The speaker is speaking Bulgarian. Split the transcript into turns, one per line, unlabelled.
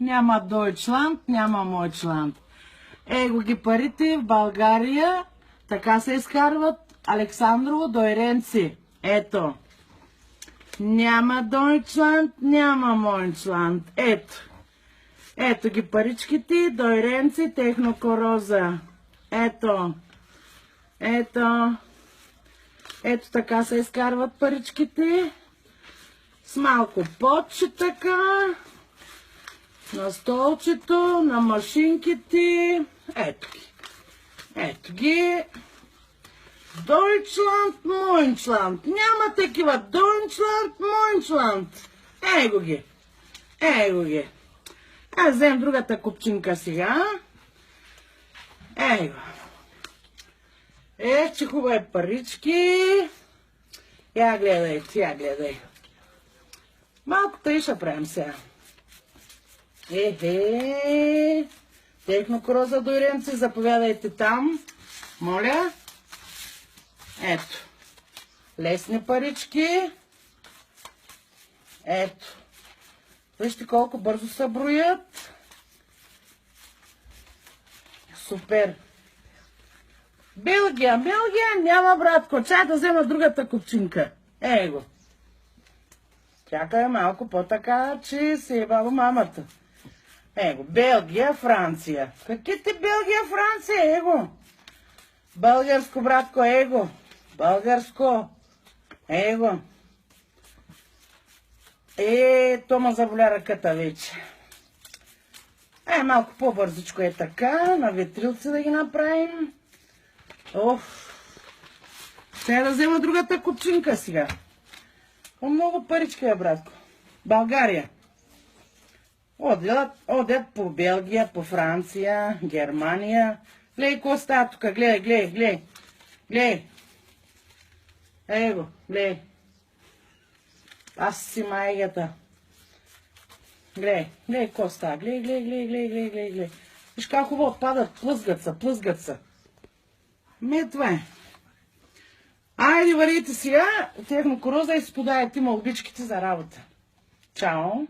Няма Дойчланд, няма Мойчланд. Его ги парите в България, така се изкарват Александрово Дойренци. Ето. Няма Дойчланд, няма Мойчланд. Ето. Ето ги паричките, Дойренци, Технокороза. Ето. Ето. Ето така се изкарват паричките. С малко подче така. На столчето, на машинките. Ето ги. Ето ги. Дойчланд, Мойчланд. Няма такива. Дойчланд, Мойчланд. Его ги. Его ги. Аз взем другата купчинка сега. Его. Че хубави парички. Я гледай, я гледай. Малко тъй ще правим сега. Технокороза Дойренци, заповядайте там. Моля. Ето. Лесни парички. Ето. Вижте колко бързо се броят. Супер. Белгия, няма, братко. Чай да взема другата купчинка. Его. Чакай малко по-така, че се е баба мамата. Его. Белгия, Франция. Каките Белгия, Франция? Его. Българско, братко, его. Българско. Его. То ма заболя ръката вече. Малко по-бързичко е така. На ветрилци да ги направим. Сега да взема другата купчинка сега. Много паричка е, братко. България. Одят по Белгия, по Франция, Германия. Гледай, какво става тук? Гледай. Его, гледай. Аз си майгата. Гледай, какво става. Гледай. Виж как хубаво падат, плъзгат се. Това е. Айде, варите сега, Технокороза и си подайте молбичките за работа. Чао!